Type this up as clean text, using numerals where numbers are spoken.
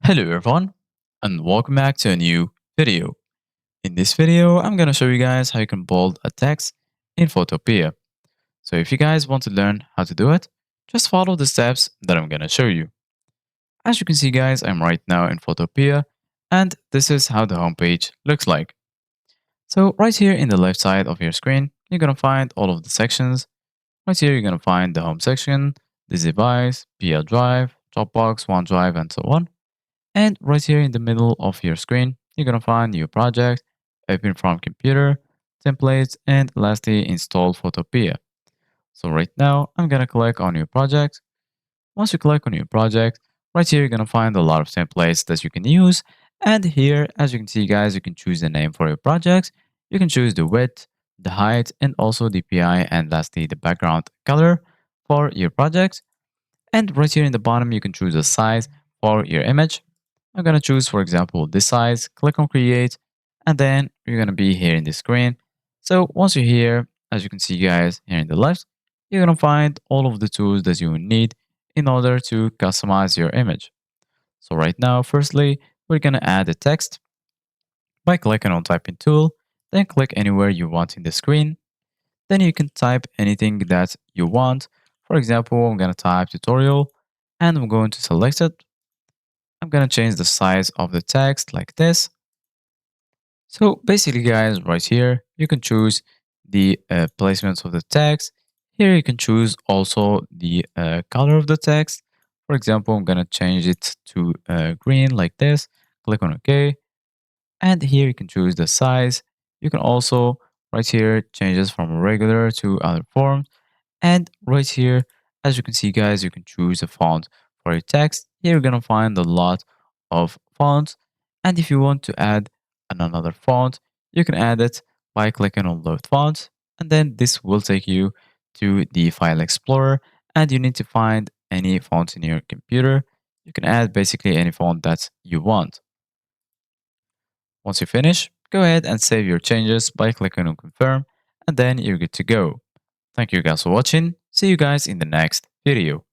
Hello everyone and welcome back to a new video. In this video, I'm going to show you guys how you can bold a text in Photopea. So if you guys want to learn how to do it, just follow the steps that I'm going to show you. As you can see guys, I'm right now in Photopea and this is how the homepage looks like. So right here in the left side of your screen, you're going to find all of the sections. Right here, you're going to find the home section, this device, Pia Drive, Dropbox, OneDrive, and so on. And right here in the middle of your screen, you're going to find new project, open from computer, templates, and lastly, install Photopea. So right now, I'm going to click on new project. Once you click on new project, right here, you're going to find a lot of templates that you can use. And here, as you can see, guys, you can choose the name for your project. You can choose the width, the height, and also the PI, and lastly, the background color for your project. And right here in the bottom, you can choose a size for your image. I'm going to choose, for example, this size, click on create, and then you're going to be here in the screen. So once you're here, as you can see guys here in the left, you're going to find all of the tools that you need in order to customize your image. So right now, firstly, we're going to add a text by clicking on typing tool, then click anywhere you want in the screen. Then you can type anything that you want. For example, I'm going to type tutorial and I'm going to select it. I'm going to change the size of the text like this. So basically guys, right here, you can choose the placements of the text. Here you can choose also the color of the text. For example, I'm going to change it to green like this. Click on OK. And here you can choose the size. You can also right here change this from regular to other forms. And right here, as you can see, guys, you can choose a font for your text. Here you're gonna find a lot of fonts. And if you want to add another font, you can add it by clicking on load fonts. And then this will take you to the file explorer and you need to find any font in your computer. You can add basically any font that you want. Once you finish, go ahead and save your changes by clicking on confirm and then you're good to go. Thank you guys for watching. See you guys in the next video.